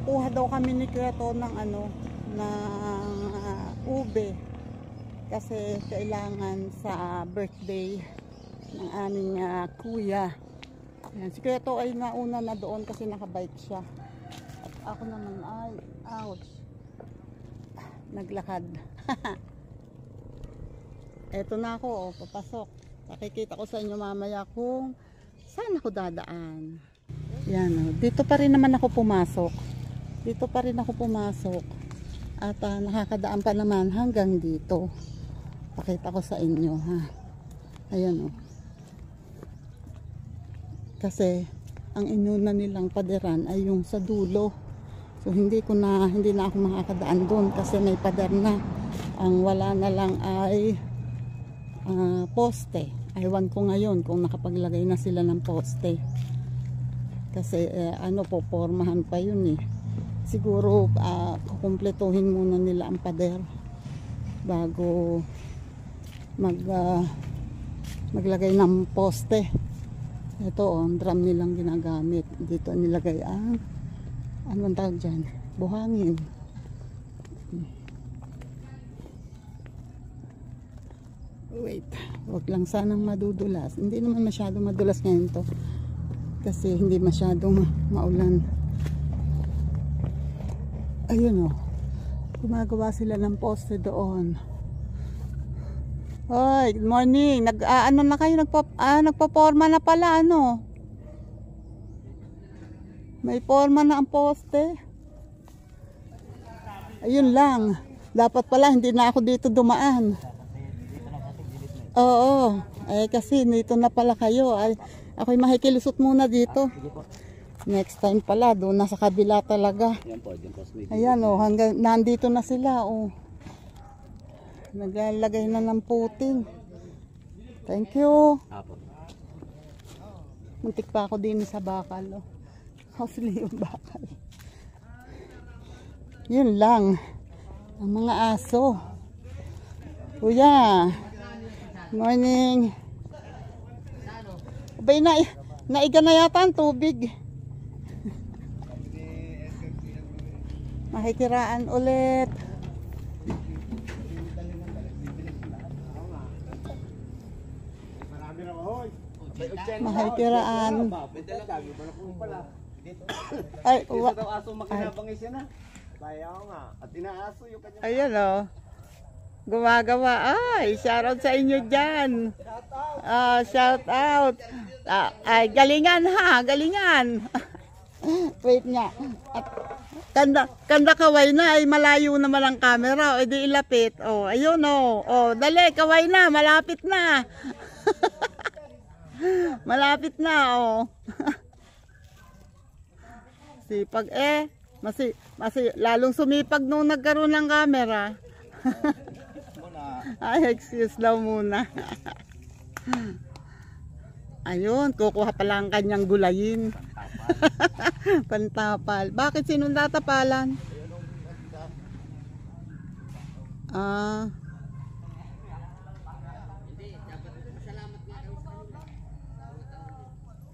kukuha daw kami ni Kreto ng ano, ng ube. Kasi kailangan sa birthday ng aming kuya. Ayan, si Kreto ay nauna na doon kasi nakabike siya. At ako naman ay, ouch, naglakad. Eto na ako, oh, papasok. Pakikita ko sa inyo mamaya kung saan ako dadaan. Yan, oh. Dito pa rin naman ako pumasok. Dito pa rin ako pumasok. At nakakadaan pa naman hanggang dito. Pakita ko sa inyo, ha. Ayan, oh. Kasi ang inuna nilang paderan ay yung sa dulo. So hindi na ako makakadaan doon kasi may pader na. Ang wala na lang ay poste. Aywan ko ngayon kung nakapaglagay na sila ng poste. Kasi popormahan pa yun eh. Siguro kukumpletuhin muna nila ang pader bago maglagay ng poste. Ito ang drum nilang ginagamit. Dito nilagay ang anong tawag dyan? Buhangin. Wait, wag lang sanang madudulas. Hindi naman masyadong madulas ngayon to kasi hindi masyadong maulan. Ayun, oh, gumagawa sila ng poste doon. Hoy, good morning. Ano na kayo, nagpa-forma na pala, ano? May forma na ang poste. Ayun lang. Dapat pala hindi na ako dito dumaan. Oo. Kasi dito na pala kayo. Ako'y makikilusot muna dito. Next time pala, doon na sa kabila talaga. Ayan, oh, hanggang nandito na sila, oh. Naglalagay na ng puting. Thank you. Muntik pa ako din sa bakal, oh. Hopefully yung bakal. Yun lang. Ang mga aso. Kuya. Morning. Abay, naiga na yata ang tubig. Makikiraan ulit. Makikiraan. Ay, daw aso makinabangis yan, ha. Bayaw nga. At inaaso yung kanya. Ayan, oh. Gumagawa. Ay, shout out sa inyo dyan. Shout out. Ay, galingan, ha. Galingan. Wait nga. At kanda kaway na. Ay, malayo naman ang camera. O, di ilapit. O, ayun, o. O, dali, kaway na. Malapit na. Malapit na, o. Sipag, lalong sumipag nung nagkaroon ng camera. Ay, excuse daw muna. Ayun, kukuha pala ang kanyang gulayin. Pantapal. Bakit sinong tatapalan?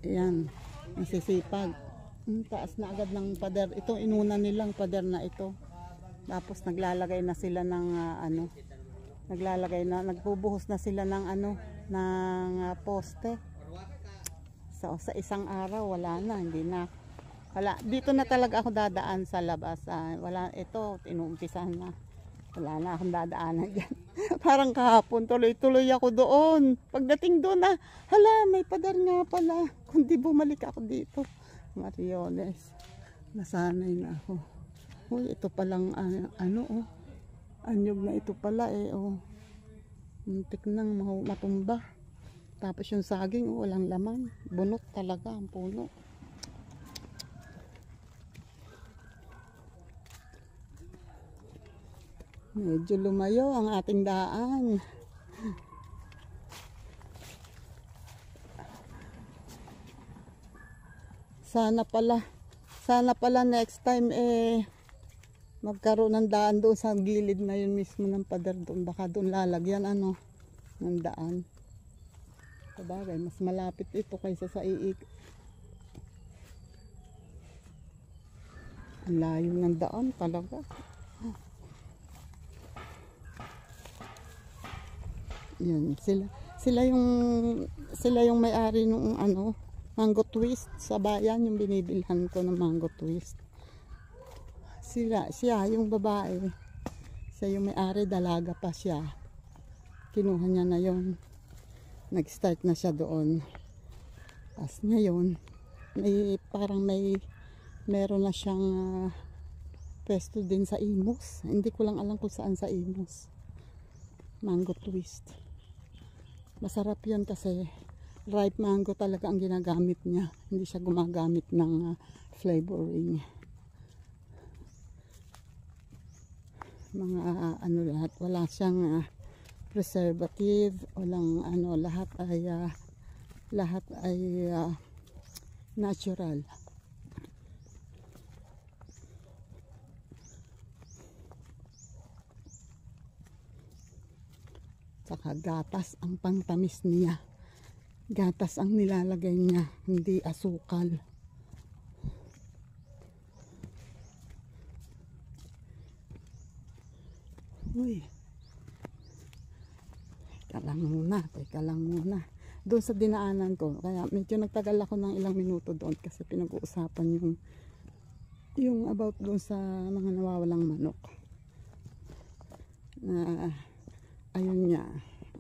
Ayan, nasisipag. Taas na agad ng pader. Ito, inuna nilang pader na ito. Tapos naglalagay na sila ng nagbubuhos na sila ng poste. So sa isang araw wala na, hindi na. Wala, dito na talaga ako dadaan sa labas. Wala, ito inuumpisahan na. Wala na akong dadaanan diyan. Parang kahapon tuloy-tuloy ako doon. Pagdating doon hala, may pader nga pala. Kundi bumalik ako dito. Mariones. Nasanay na ako. Uy, ito palang anyog na ito pala muntik nang matumba. Tapos yung saging walang laman, bunot talaga ang puno. Medyo lumayo ang ating daan. Sana pala next time magkaroon ng daan doon sa gilid na yun mismo ng pader doon. Baka doon lalagyan ng daan. Sabagay, mas malapit ito kaysa sa iik. Ang layo ng daan talaga. Yan, sila yung may-ari nung ano, mango twist sa bayan, yung binibilhan ko ng mango twist. Siya yung babae. Siya yung may-ari, dalaga pa siya. Kinuha niya na yon. Nag-start na siya doon. As ngayon, meron na siyang pwesto din sa Imus. Hindi ko lang alam kung saan sa Imus. Mango twist. Masarap yun kasi ripe mango talaga ang ginagamit niya. Hindi siya gumagamit ng flavoring. Mga ano lahat. Wala siyang preservative. Walang ano. Lahat ay natural. Saka gatas ang pangtamis niya. Gatas ang nilalagay niya, hindi asukal. Uy. Teka lang muna. Doon sa dinaanan ko, kaya medyo nagtagal ako ng ilang minuto doon kasi pinag-uusapan yung about doon sa mga nawawalang manok. Ayun nga,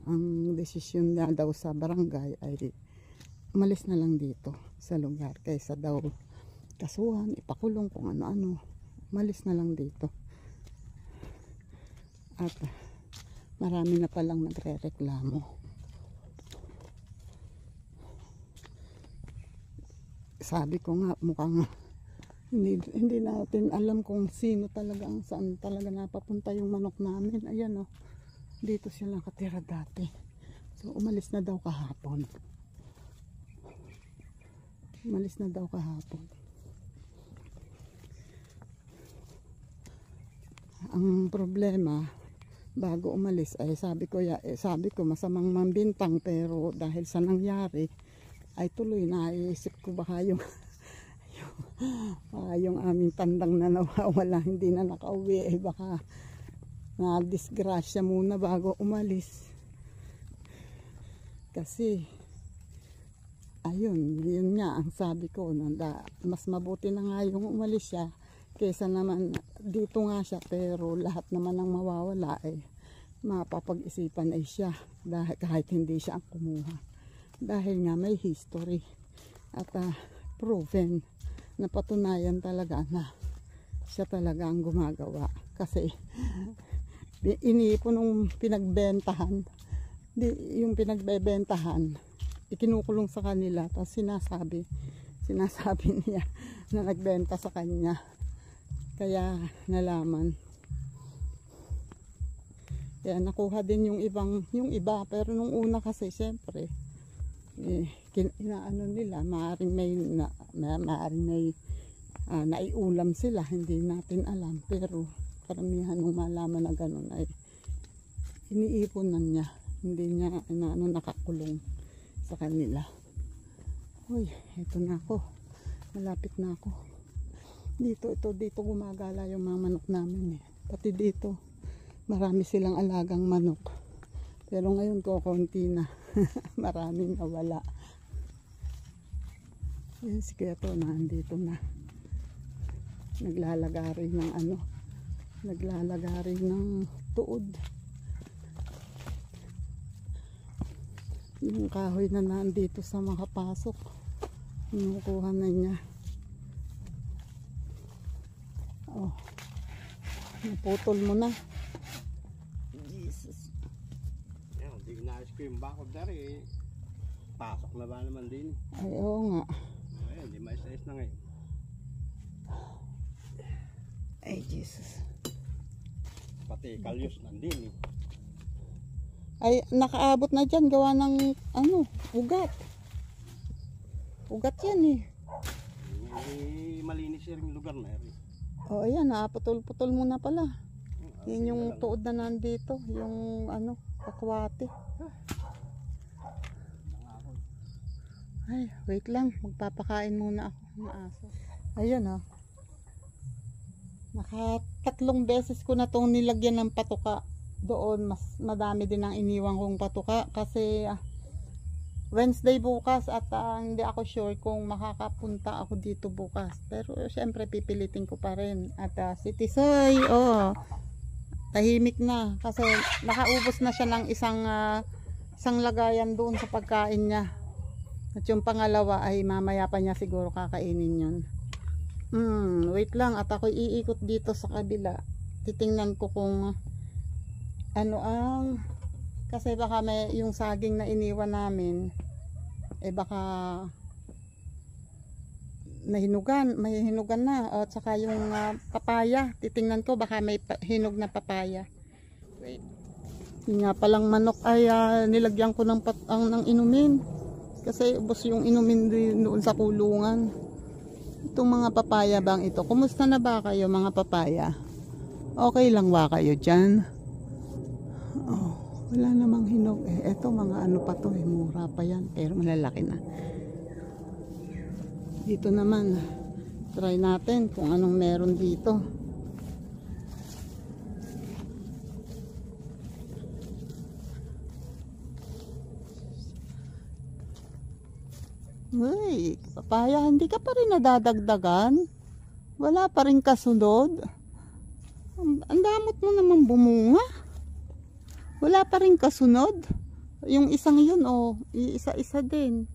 ang desisyon niya daw sa barangay ay umalis na lang dito sa lugar kaysa daw kasuhan, ipakulong kung ano-ano. Umalis na lang dito. At marami na palang nagre-reklamo. Sabi ko nga, mukhang hindi natin alam kung sino talaga, saan talaga napapunta yung manok namin. Ayan o. Dito sila nakatira dati. So umalis na daw kahapon. Ang problema bago umalis ay sabi ko masamang mambintang, pero dahil sa nangyari ay tuloy naisip ko baka yung aming tandang na nawawala, hindi na nakauwi, baka na disgrasya muna bago umalis. Kasi yun nga ang sabi ko, mas mabuti na nga yung umalis siya kaysa naman dito nga siya, pero lahat naman ang mawawala ay mapapag-isipan ay siya, dahil kahit hindi siya ang kumuha, dahil nga may history at proven na patunayan talaga na siya talaga ang gumagawa. Kasi iniipon nung pinagbentahan, yung pinagbebentahan ikinukulong sa kanila, tapos sinasabi niya na nagbenta sa kanya, kaya nalaman. Kaya nakuha din yung iba, pero nung una kasi syempre inaano nila, maaring may naiulam sila, hindi natin alam, pero karamihan ng malaman na ganun ay iniipon na niya, hindi niya nakakulong sa kanila. Uy, ito na ako, malapit na ako dito gumagala yung mga manok namin pati dito marami silang alagang manok, pero ngayon konti na. Maraming nawala. Yan si Kuya to, nandito na, naglalagari ng tuod. Yung kahoy na nandito sa makapasok, kinukuha na niya. Oh, naputol mo na. Jesus. Hindi inaayos ko yung bakod dari, pasok na ba naman din. Ay, oo nga. Ay, hindi maayos na ngayon. Ay, Jesus. Pati kalyos nandin Ay, nakaabot na dyan, gawa ng ugat. Ugat yan Hindi malinis yung lugar na rin. O, ayan, naputol-putol mo na pala. Yan yung tuod na nandito, yung kakwate. Ay, wait lang, magpapakain muna ako ng aso. Ayun Nakatatlong beses ko na itong nilagyan ng patuka doon. Mas madami din ang iniwan kong patuka kasi Wednesday bukas at hindi ako sure kung makakapunta ako dito bukas. Pero syempre pipilitin ko pa rin. At si Tisoy, tahimik na kasi nakaubos na siya ng isang lagayan doon sa pagkain niya. At yung pangalawa ay mamaya pa niya siguro kakainin yun. Wait lang at ako iikot dito sa kabila. Titingnan ko kung ano kasi baka may yung saging na iniwan namin baka may hinugan na at saka yung papaya. Titingnan ko baka may hinog na papaya. Wait. Yung nga palang manok ay nilagyan ko ng inumin kasi ubos yung inumin doon sa kulungan. Itong mga papaya bang ito? Kumusta na ba kayo mga papaya? Okay lang ba kayo dyan? Wala namang hinog. Eto mga ano pa to mura pa yan. Pero malalaki na. Dito naman. Try natin kung anong meron dito. Uy, papaya, hindi ka pa rin nadadagdagan? Wala pa rin kasunod? Ang damot mo naman bumunga. Wala pa rin kasunod. Yung isang yun, isa-isa din.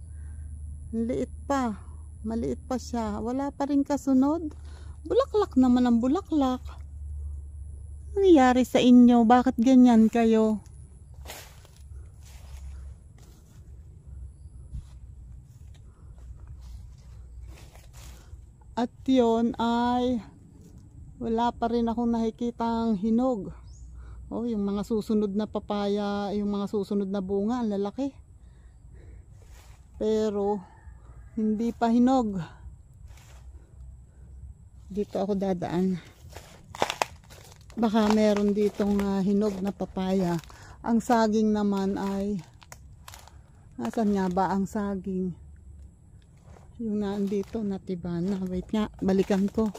Liit pa. Maliit pa siya. Wala pa rin kasunod. Bulaklak naman ang bulaklak. Ano nangyari sa inyo? Bakit ganyan kayo? At yun ay wala pa rin akong nakikitang hinog. Yung mga susunod na papaya, yung mga susunod na bunga, ang lalaki. Pero hindi pa hinog. Dito ako dadaan. Baka meron ditong hinog na papaya. Ang saging naman ay nasan nga ba ang saging? Yung naandito, natiba na. Wait nga, balikan ko.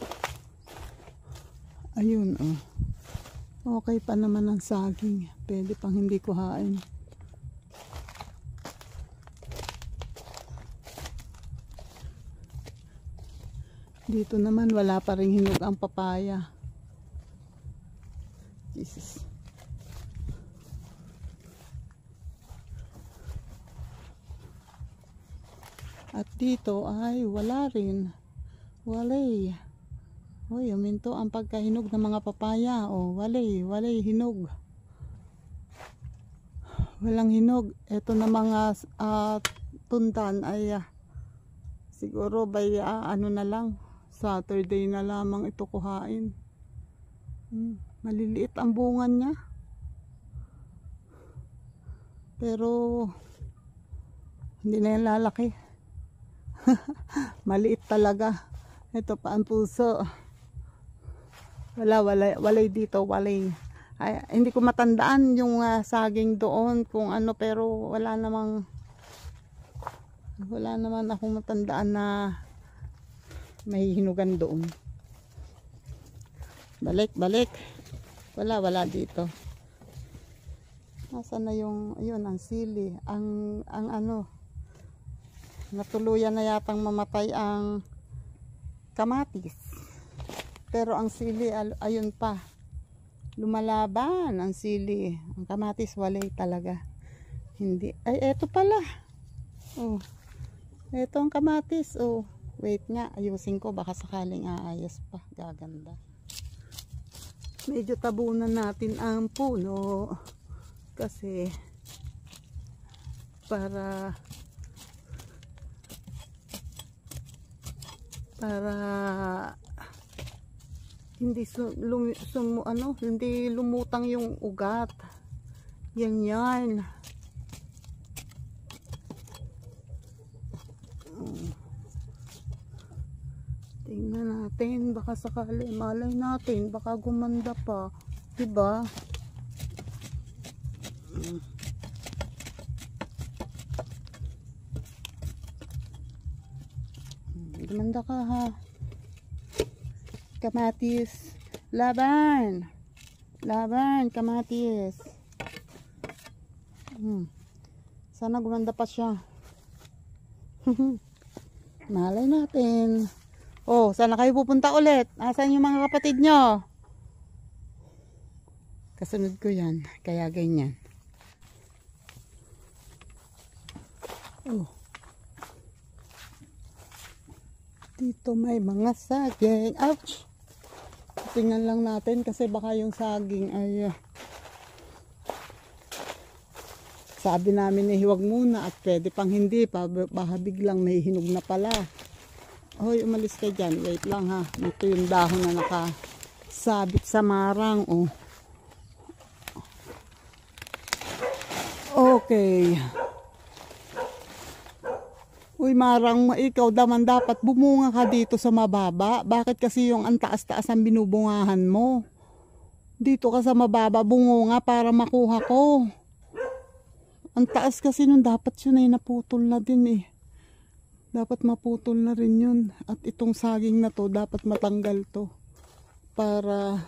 Ayun, okay pa naman ang saging. Pwede pang hindi kuhain. Dito naman wala pa ring hinog ang papaya. Jesus. At dito ay wala rin. Walay. Uminto ang pagkahinog ng mga papaya. Walay hinog. Walang hinog. Ito na mga tundan ay siguro by ano na lang, Saturday na lamang ito kuhain. Maliliit ang bunga niya. Pero hindi na yan lalaki. Maliit talaga. Ito pa ang puso. Walay dito, walay. Ay, hindi ko matandaan yung saging doon kung ano, pero wala naman akong matandaan na may hinugan doon. Balik. Wala dito. Nasaan na yung, ayun, ang sili, ang ano, natuluyan na yatang mamatay ang kamatis. Pero ang sili, ayun pa. Lumalaban ang sili. Ang kamatis, walay talaga. Hindi. Ay, eto pala. Eto ang kamatis. Wait nga. Ayusin ko. Baka sakaling aayos pa. Gaganda. Medyo tabunan natin ang puno. Kasi para hindi hindi lumutang yung ugat. Yan. Tingnan natin, baka sakali malay natin, baka gumanda pa, diba? Gumanda ka ha. Kamatis, Laban. Laban, kamatis. Sana gumanda pa siya. Malay natin. Oh, sana kayo pupunta ulit? Asan yung mga kapatid nyo? Kasunod ko yan. Kaya ganyan. Oh. Dito may mga saging. Ouch! Tingnan lang natin kasi baka yung saging ay sabi namin na huwag muna at pwede pang hindi pa, baka biglang may hinog na pala. Hoy, umalis ka dyan. Wait lang ha. Ito yung dahon na nakasabit sa marang. Oh. Okay. Uy, marang, ikaw daman dapat bumunga ka dito sa mababa. Bakit kasi yung antaas-taas ang binubungahan mo? Dito ka sa mababa, bunga para makuha ko. Ang taas kasi nun, dapat yun ay naputol na din eh. Dapat maputol na rin yun. At itong saging na to, dapat matanggal to. Para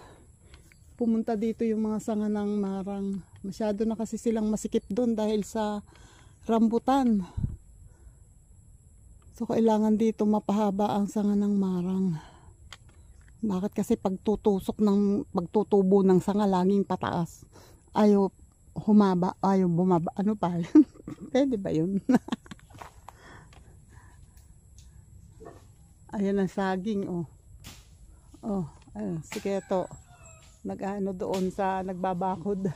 pumunta dito yung mga sanga ng marang. Masyado na kasi silang masikip doon dahil sa rambutan. So kailangan dito mapahaba ang sanga ng marang. Bakit kasi pagtutubo ng sanga laging pataas. Ayaw humaba, ayaw bumaba. Ano pa? Pwede ba yun? Ayan ang saging, oh. Oh, ayun, si Keto. Nag-ano doon sa nagbabakod.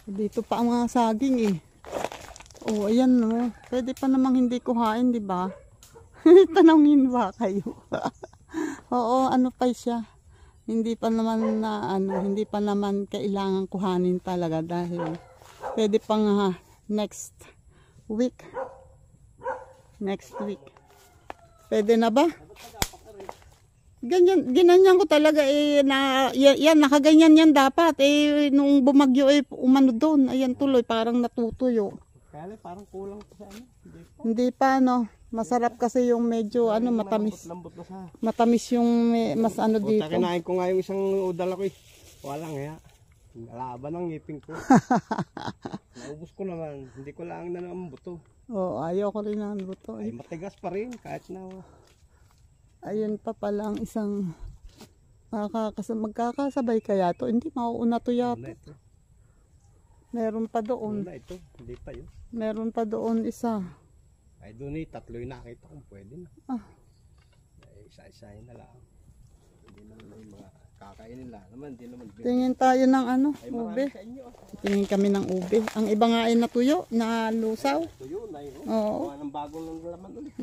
Dito pa ang mga saging eh. Oh, ayan no. Pwede pa namang hindi kuhain, di ba? Tanongin ba kayo? Oo, ano pa siya? Hindi pa naman hindi pa naman kailangan kuhanin talaga dahil pwede pang next week. Next week. Pwede na ba? Ginanyan ko talaga eh, yan, nakaganyan yan dapat eh, nung bumagyo eh, umano doon, ayan tuloy, parang natutuyo. Kaya parang kulang pa sa ano. Hindi pa no, masarap kasi yung medyo matamis. Lambot na sa. Matamis yung mas dito. Kinain ko nga yung isang udal ako eh. Wala nga. Laban ang ngipin ko. Naubos ko naman. Hindi ko lang na ang buto. Oo, ayaw ko rin ng buto. Ay, matigas pa rin kahit na. Ayun pa pala ang isang magkakasabay kaya to. Hindi, mauuna to yata. Meron pa doon. Una ito, hindi pa yun. Meron pa doon isa. Ay doon eh, tatlo yung nakita kung pwede na. Ay, isa-isahin na lang. Hindi naman yung mga kakainin lang naman. Hindi naman. Tingin tayo ng ube. Tingin kami ng ube. Ang iba nga ay natuyo, na lusaw. Tuyo na yun. Oo. Gawa ng bagong laman ulit.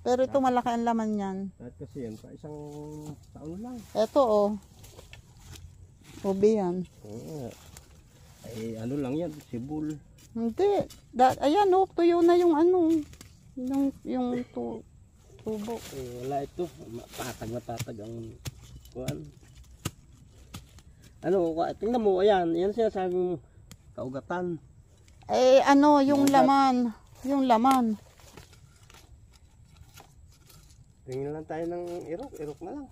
Pero ito malaki ang laman yan. At kasi yan, pa isang taon lang. Ito oh. Ube yan. Oo. Ay ano lang yan, sibul. Hindi. Ayan oh, tuyo na yung yung tubo. Eh, wala ito. Patag ang kuan. Ano, tingnan mo, ayan. Yan siya sabing kaugatan. Eh yung laman. Yung laman. Tingnan lang tayo ng irok na lang.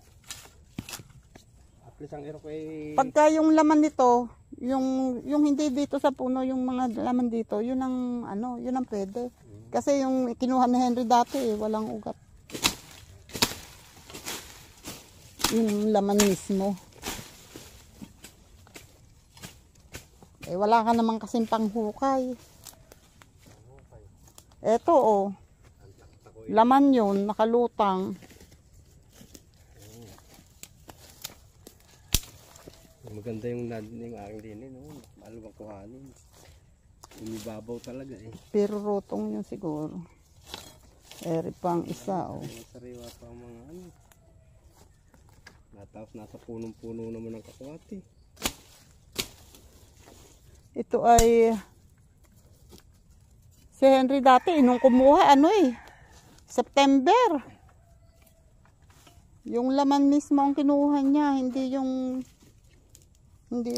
At least ang irok ay... Pagka yung laman nito, yung hindi dito sa puno, yung mga laman dito, yun ang yun ang pwede. Kasi yung kinuha ni Henry dati walang ugat. Yung laman mismo. Eh wala ka naman kasing panghukay. Eto oh. Laman yun, nakalutang. Maganda yung aking din, no? Maluwang kuhanin. Umibabaw talaga eh. Pero rotong yun siguro. Eri pang isa oh. Sariwa pa ang mga Tapos nasa punong-puno naman ng kakwati. Ito ay si Henry dati nung kumuha September. Yung laman mismo ang kinuha niya, hindi yung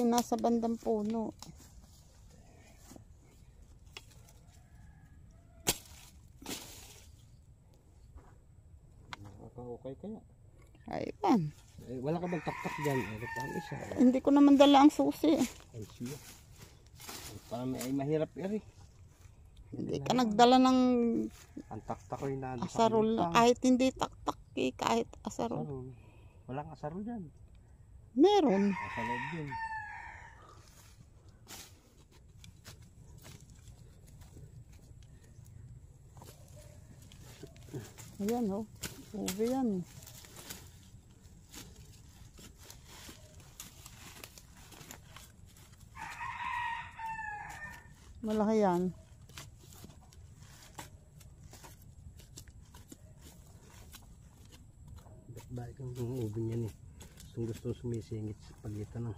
nasa bandang puno. okay kaya. Ayun. Eh, wala ka bang taktak dyan? Ito pa ang isa. Hindi ko naman dala ang susi. Ay siya. Parang ay mahirap eri. Hindi ka nagdala ng Ang taktak ko yung nandun sa asarol. lupang. Kahit hindi taktak eh, kahit asarol. Asarol. Walang asarol dyan. Meron. Nasa loob yun. Ayan oh. Ube yan. Malaki yan. Balik ang ubi niyan eh. Gusto sumisingit sa pagitan ng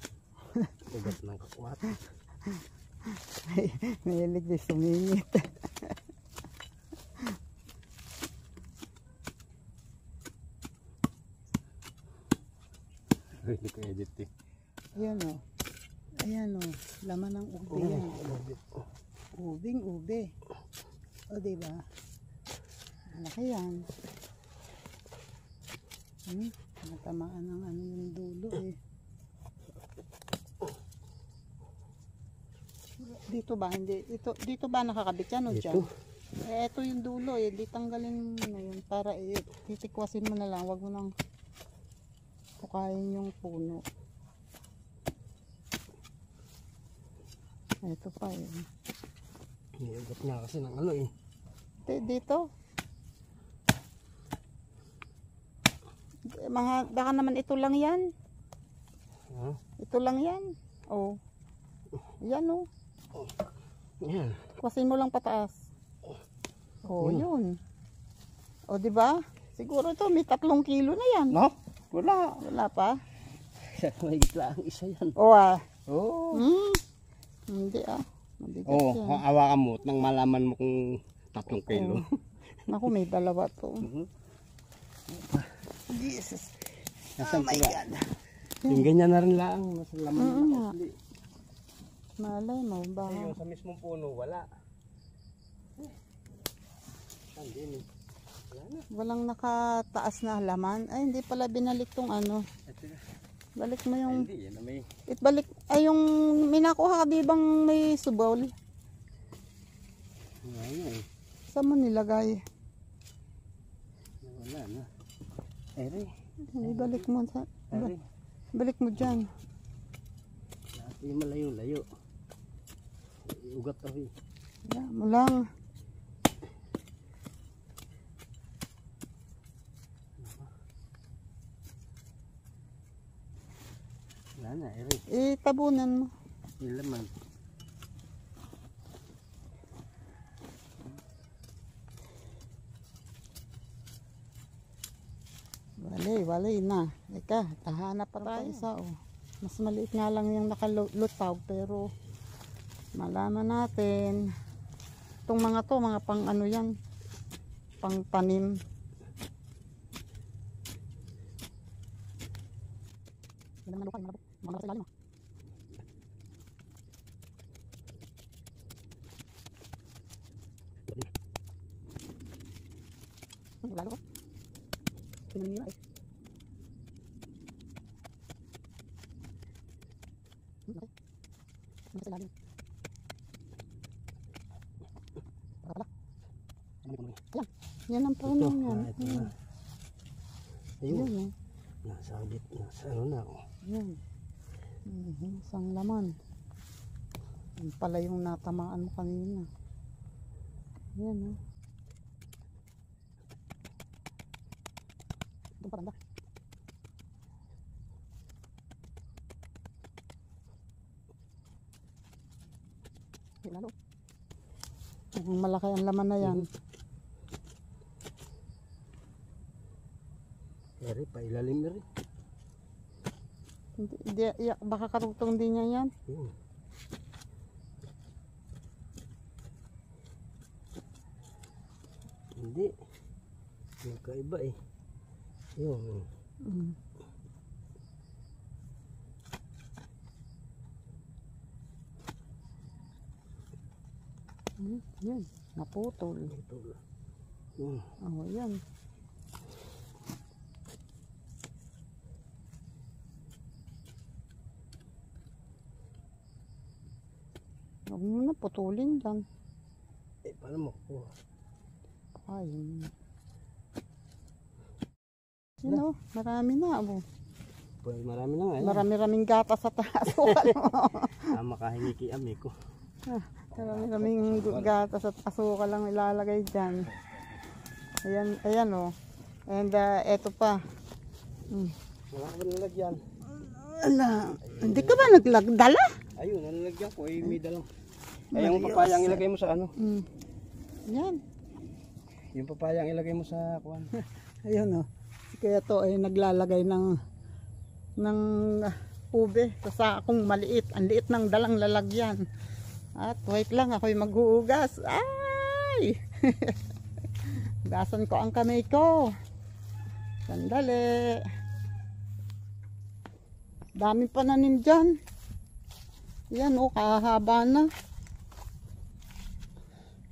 ugat ng kakwat. Mahilig din sumingit. Hindi ko edit eh. Ayan o. Ayan o. Laman ng ube yan. Ubing ube. O diba? Malaki yan. Natamaan ng ano yung dulo eh. Dito ba? Hindi. Dito ba nakakabit yan o dyan? Eh, ito yung dulo eh. Di tanggalin mo na yun para titikwasin mo na lang. Huwag mo nang pukayin yung puno. Ito pa eh. Ugat nga kasi ng ano eh. Dito. Baka naman ito lang yan. Huh? Ito lang yan. Oh. Yan oh. Yan. Kwasin mo lang pataas. Oh, yun. Oh, di ba? Siguro ito may 3 kilo na yan. No? Wala. Wala pa. May gitla ang isa yan. Oh ah. Oo. Hindi ah. Mabigat Oo, yan. hawakan mo nang malaman mo kung 3 kilo. Naku, may 2 to. Jesus. Nasaan my God. Yung ganyan na rin lang. Nasa laman na nakasli. Malay mo, baka. Yung sa mismong puno, wala. Hindi eh. Walang nakataas na halaman. Ay, hindi pala binalik tong ano. Balik mo yung... Hindi, yan na may... Itbalik. Ay, yung minakuha ka di bang may subaw? Wala eh. Saan mo nilagay? Wala na. Eri. Ibalik mo. Eri. Balik mo dyan. Ate malayo-layo. Ugat ako eh. Yeah, mo lang. Wala na, Eri. Tabunan mo. Ilaman. Wali na. Eka, tahanap pa tayo isa oh. Mas maliit nga lang yung nakalutaw pero malaman natin. Itong mga to, mga pang ano yan. Pang tanim. Yan naman lukay, mga sa ilalim. Lalo ko. Pinanira eh. Okay. Mga sa ilalim. Pala. Ayan. Yan ang puno yan. Ayun. Ayun. Nasa gitna. Nasa ano na ako. Yan. Isang laman. Yan pala yung natamaan mo kanina. Yan oh. Doon pa banda. Lalo. Malaki ang laman na yan. Eri, pailalim Eri. Baka karugtong din niya yan. Hindi. Magkaiba eh. Yun. Yan. Naputol. Oh, yan. Huwag mo na putulin dyan. Paano mo? Ay. Sino? Marami na. Marami na nga. Marami-raming gata sa taas. Makahingi ki ami ko. Marami-raming gata sa asukal lang ilalagay dyan. Ayan o. And eto pa. Wala ka ba nalagyan? Hindi ka ba naglagdala? Ayun, nalagyan ko. May dalang. Ay, yung papayang ilagay mo sa ano? Yan. Yung papayang ilagay mo sa kuwan. Ayun o. Kaya to ay naglalagay ng ube sa sakong maliit. Ang liit ng dalang lalagyan. At wait lang, ako'y maghuugas. Ay! Hugasan ko ang kamay ko. Sandali. Daming pananim dyan. Yan o, kahaba na.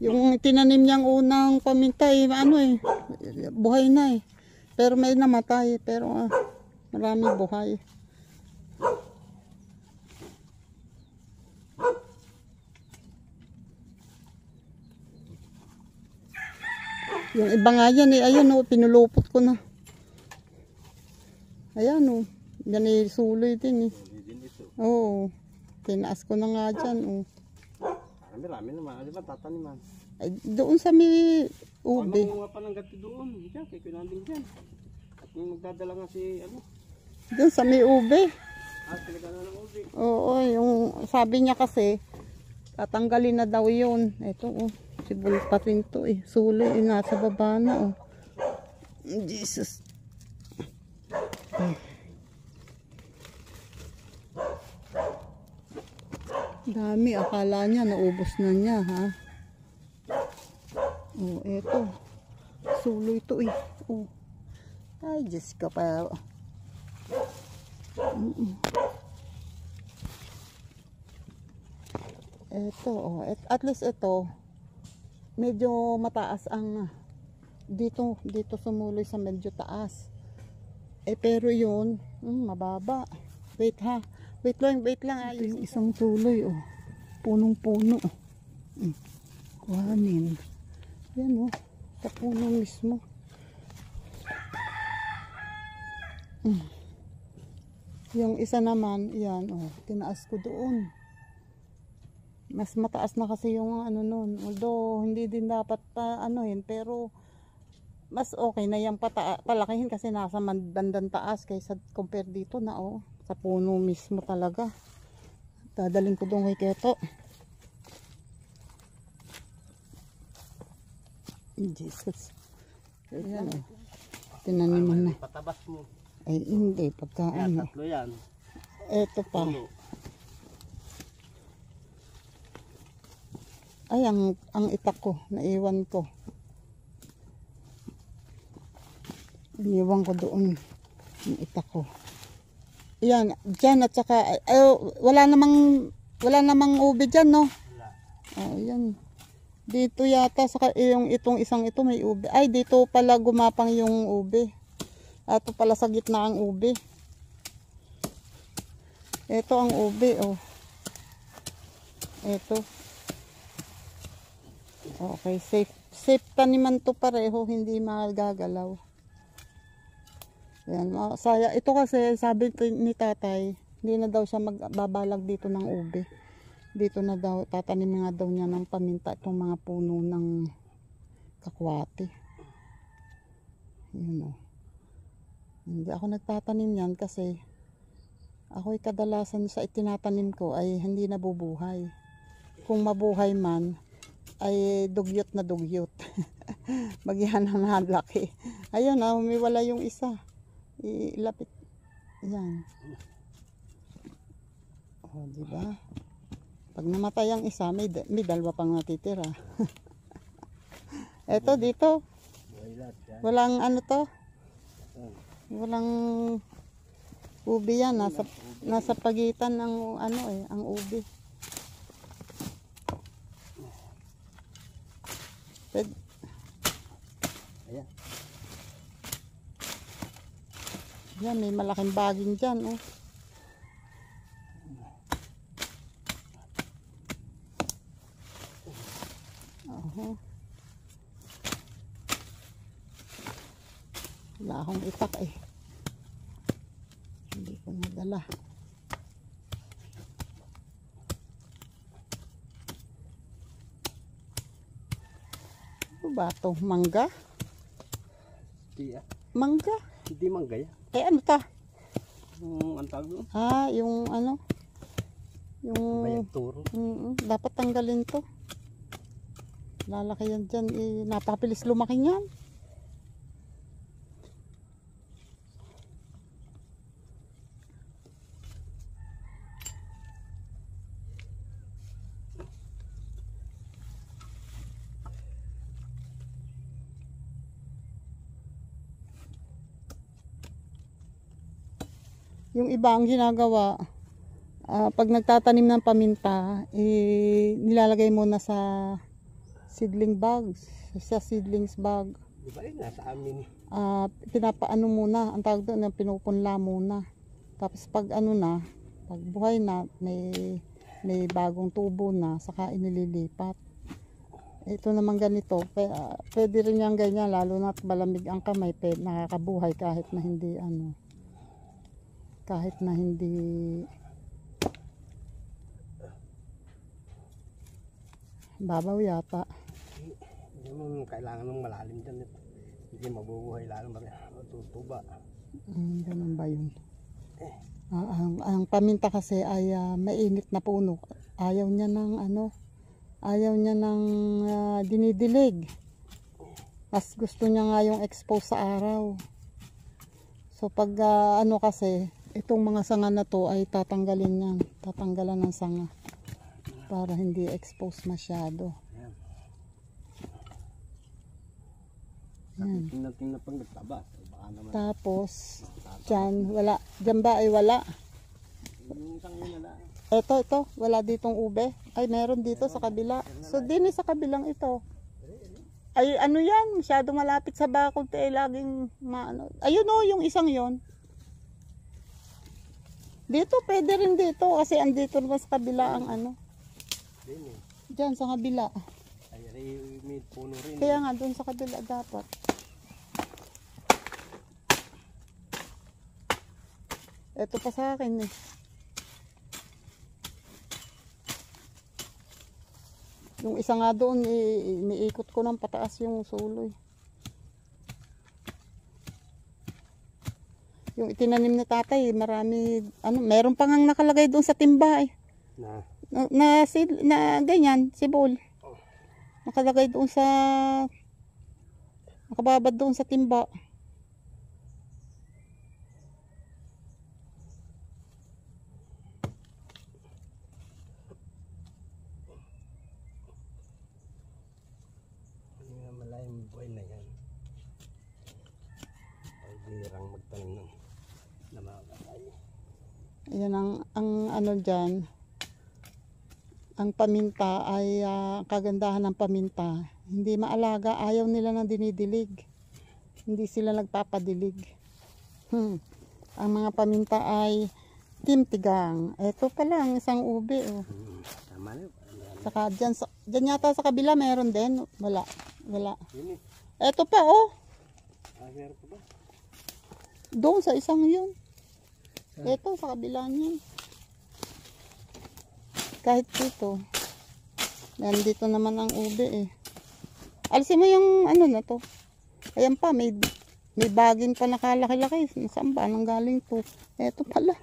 Yung tinanim niyang unang paminta buhay na eh. Pero may namatay, pero marami buhay. Yung iba nga yan ayan o, pinulupot ko na. Ayan o, yan suloy din eh. Oo, tinaas ko na nga dyan. Marami naman, ano ba tataniman? Ay, doon sa may ube. Ano nga pa ng gato doon? Diyan, kay Kunanding dyan. At yung magdadala nga si doon sa may ube. Talaga na ng ube. Oo, yung sabi niya kasi, tatanggalin na daw yun. Ito sibol pa rin to eh. Suloy nasa baba na Jesus. Dami, akala niya naubos na niya ha. Eto. Suloy to eh. Ay, Diyos ka pa. Eto, at least ito medyo mataas ang dito sumuloy sa medyo taas. Pero yun, mababa. Wait lang. Ito yung isang tuloy punong-puno. Kuhanin. Yan sa puno mismo. Yung isa naman, yan tinaas ko doon. Mas mataas na kasi yung nun. Although hindi din dapat pero mas okay na yung palakihin kasi nasa bandang taas kaysa compare dito na sa puno mismo talaga. Dadalhin ko doon kay Keto. Jesus. Ayan tinaniman na. Patabas mo. Ay hindi, pagkaan. Tatlo yan. Eto pa. Ay, ang itak ko, naiwan ko. Iniwan ko doon ang itak ko. Yan, dyan at saka, wala namang ube dyan, no? Wala. Yan. Dito yata, saka itong isang ito may ube. Ay, dito pala gumapang yung ube. Ito pala sa gitna ang ube. Ito ang ube, Ito. Okay, safe taniman to pareho, hindi magagalaw. Yan, saya. Ito kasi sabi ni tatay, hindi na daw siya magbabalag dito ng ube. Dito na daw, tatanim nga daw niya ng paminta itong mga puno ng kakwate. Yun Hindi ako nagtatanim yan kasi ako'y kadalasan sa itinatanim ko ay hindi nabubuhay. Kung mabuhay man, ay dugyot na dugyot. Bagyan na malaki. Ayun humiwala yung isa. Ilapit. Yan. Diba? Pag namatay ang isa, may dalawa pang natitira. Eto dito. Walang to. Walang ubi yan. Nasa pagitan ng ang ubi. Ayan. Yan, may malaking baging dyan, Oho. Wala akong itak eh. Hindi ko nadala. Ano ba ito? Mangga? Hindi Mangga? Hindi mangga yan. Eh ano ta? Ang tawag doon? Yung ano? Yung Bayagturo. dapat tanggalin to. Lalaki yan dyan. Napakabilis lumaki yan. Yung iba ang ginagawa, pag nagtatanim ng paminta, nilalagay mo na sa seedling bags, sa seedlings bag. Di ba yun? Nasa amin. Pinapaano muna, ang tawag doon, pinupunla muna. Tapos pag ano na, pag buhay na, may bagong tubo na, saka inililipat. Ito naman ganito, pwede rin yung ganyan, lalo na malamig ang kamay, nakakabuhay kahit na hindi ano. Kahit na hindi babaw yata. Hindi mo kailangan ng malalim dyan. Hindi mabubuhay lalo matutuba. Ganun ba yun? Ang paminta kasi ay mainit na puno. Ayaw niya ng ano, ayaw niya ng dinidilig. Mas gusto niya nga yung expose sa araw. So pag ano kasi, itong mga sanga na to ay tatanggalin yan. Tatanggalan ng sanga. Para hindi expose masyado. Yan. Tingnan pang nagtaba. Tapos, dyan, wala. Dyan ba ay wala? Yung isang yun na. Ito, wala ditong ube. Ay, meron dito sa kabila. So, din sa kabilang ito. Ay, ano yan? Masyado malapit sa bakod. Laging maano. Ayun o, yung isang yon. Dito, pwede rin dito. Kasi andito naman sa kabila ang ano. Diyan, sa kabila. Ay, may puno rin. Kaya nga, doon sa kabila dapat. Ito pa sa akin eh. Yung isa nga doon, iniikot ko ng pataas yung suloy. Yung itinanim na tatay, marami, ano, meron pang ang nakalagay doon sa timba eh. Na ganyan, sibol. Nakalagay doon sa, nakababad doon sa timba. Malayang buhay na yan. Ay, dirang magtanim na mga katay. Ayan ang ano dyan. Ang paminta ay kagandahan ng paminta. Hindi maalaga, ayaw nila ng dinidilig. Hindi sila nagpapadilig. Ang mga paminta ay timtigang. Ito pala ang isang ube. Oh. Tama na. Saka dyan yata sa kabila meron din. Wala. Ito pa oh. Meron pa ba? Doon sa isang yun. Ito sa kabila niyan. Kahit dito. Nandito naman ang ube eh. Alisin mo yung ano na to. Ayan pa, may baging pa nakalaki-laki. Saan ba? Anong galing to? Eto pala.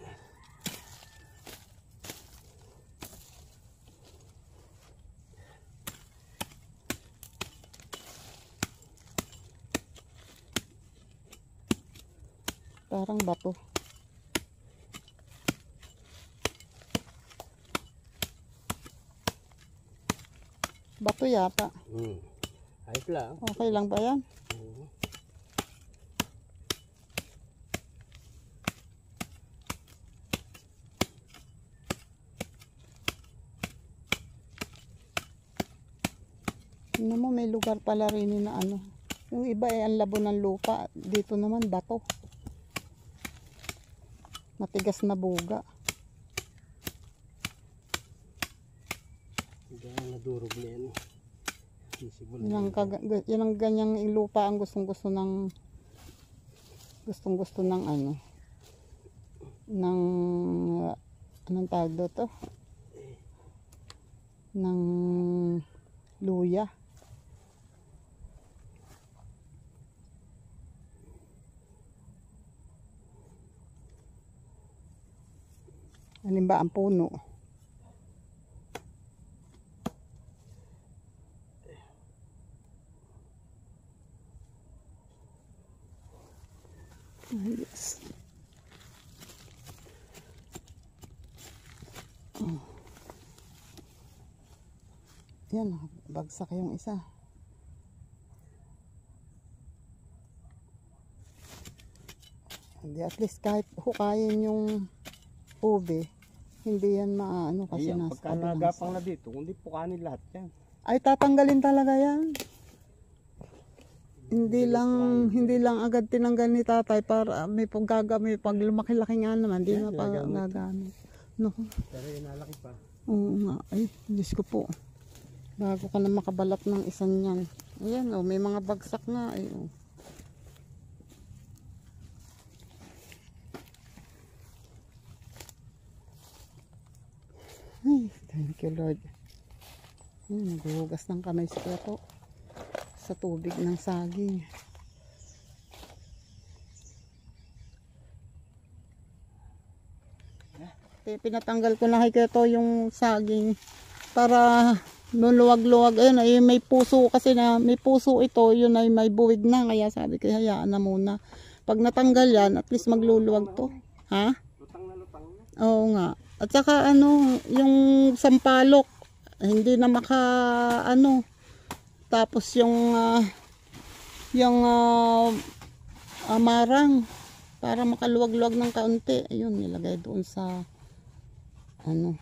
Parang bato. Bato yata. Ayos lang. Okay lang ba yan? Tingnan mo, may lugar pala rin na ano. Yung iba ay ang labo ng lupa. Dito naman bato. Matigas na buga. Nadurog na yan. Yan ang ganyang lupa ang gustong-gusto ng ano ng anong tawag dito ng luya. Alin ba ang puno? Yes. Yan, bagsak yung isa. Hindi, at least kahit hukayin yung ube, hindi yan maano kasi Ayan, nasa pagka nagapang na dito, kundi pukanin lahat yan. ay tatanggalin talaga yan. Hindi lang agad tinanggal ni tatay para may paggagamit, pag lumaki-laki nga naman, hindi na pa gagamit. No. Pero inalaki pa. Oo nga, ay, Diyos ko po. Bago ka na makabalat ng isan yan. Ayan, oh, may mga bagsak nga. Ay, oh. Ay, thank you Lord. Naghuhugas ng kamay si Kuya sa tubig ng saging. Pinatanggal ko na kay Kuya yung saging para luluwag-luwag. Ayun, ay may puso kasi na may puso ito, yun ay may buwig na, kaya sabi ko hayaan na muna. Pag natanggal yan, at least magluluwag to. Ha? Lutang na. Oo nga. At saka ano, yung sampalok hindi na ano. Tapos yung amarang para makaluwag-luwag ng kaunti. Ayun, nilagay doon sa ano.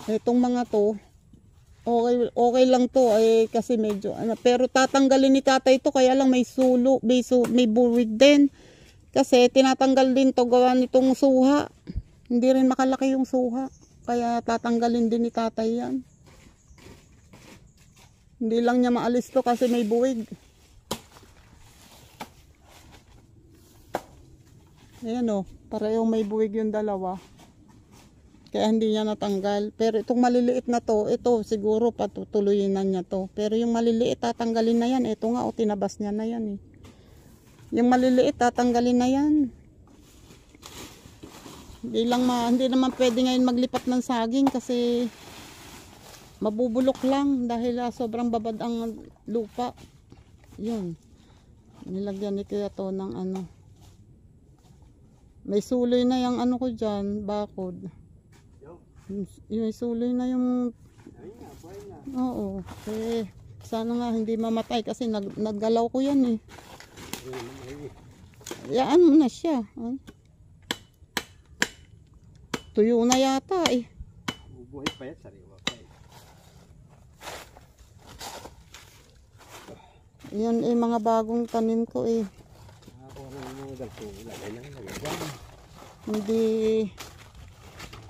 Itong mga to, okay lang to ay kasi medyo ano, pero tatanggalin ni tatay to kaya lang may may buwig din. Kasi tinatanggal din to gawa nitong suha. Hindi rin makalaki yung suha. Kaya tatanggalin din ni tatay yan. Hindi lang niya maalis to kasi may buwig. Ayan o, parehong may buwig yung dalawa. Kaya hindi niya natanggal. Pero itong maliliit na to, ito siguro patutuloyin na niya to. Pero yung maliliit tatanggalin na yan. Ito nga o, tinabas niya na yan eh. Yung maliliit tatanggalin na yan. Hindi naman pwede ngayon maglipat ng saging kasi mabubulok lang dahil sobrang babad ang lupa. Yun. Nilagyan ni Kuya to ng ano. May suloy na yung ano ko dyan, bakod. Yung suloy na yung oo. Sana nga hindi mamatay kasi naggalaw ko yan eh. Yaan mo na siya. Ay. Tuyo na yata eh. Bubuhay pa yan, sariwa pa eh. Yan eh, mga bagong tanim ko eh. Nakakuha na yung mga galto. Lagay na dyan. Hindi,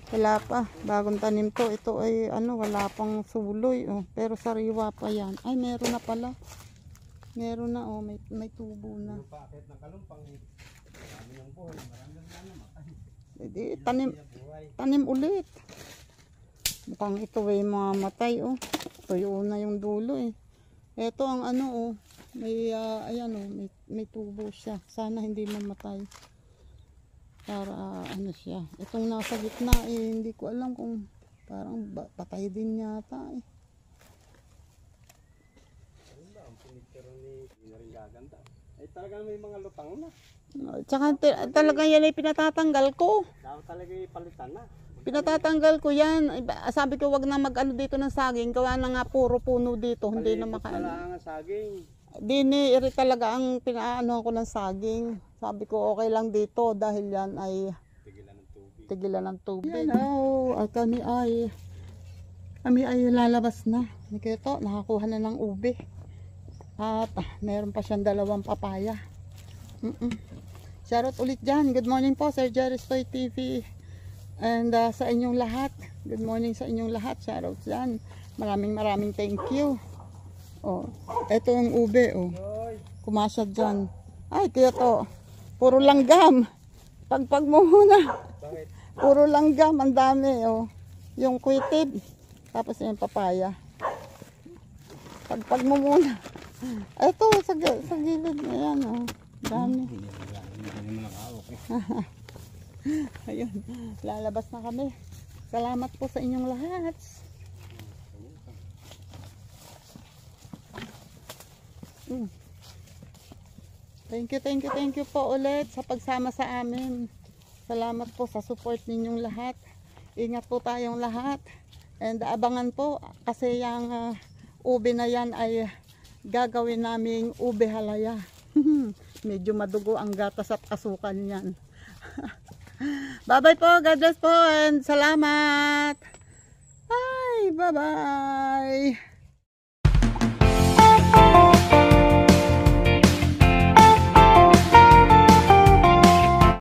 wala pa. Bagong tanim to. Ito ay ano, wala pang suloy. Oh. Pero sariwa pa yan. Ay, meron na pala. Meron na oh, may tubo na. Yung paakit ng kalumpang eh. Marami ng buhay. Marami ng namatay. Hindi, tanim ulit. Mukhang ito ay mamatay oh. Tuyo na yung dulo eh. Ito ang ano oh, may ayan oh, may tubo siya. Sana hindi mamatay. Para ano siya. Itong nasa gitna eh, hindi ko alam kung parang patay din yata eh. Ang pinitira ni rin gaganda. Ay talagang may mga lutang na. Tsaka talagang yan ay pinatatanggal ko. Dapat talaga ipalitan na. Pinatatanggal ko yan. Sabi ko wag na mag-ano dito ng saging. Gawa na nga puro puno dito. Hindi na makaano. Pala ang saging. Dini, iri talaga ang pinaano ko ng saging. Sabi ko okay lang dito dahil yan ay tigilan ng tubig. Yan o, at kami ay lalabas na. Ito, nakakuha na ng ube. At meron pa siyang 2 papaya. Shoutout ulit dyan. Good morning po, Sir Jerry's Toy TV. And sa inyong lahat. Good morning sa inyong lahat. Shoutout dyan. Maraming thank you. Oh, ito yung ube. Oh. Kumasya dyan. Ay, kaya to. Puro langgam. Pagpag mo muna. Bakit? Puro langgam. Ang dami. Oh. Yung kuitib. Tapos yung papaya. Pagpag mo muna. Ito, sa gilid. Ayan. Oh. Dami. Hindi mo nakahawak eh. Ayun. Lalabas na kami. Salamat po sa inyong lahat. Thank you po ulit sa pagsama sa amin. Salamat po sa support ninyong lahat. Ingat po tayong lahat. And abangan po kasi yung ube na yan ay gagawin naming ube halaya. Medyo madugo ang gatas at asukal niyan. Bye-bye po. God bless po and salamat. Bye. Bye-bye.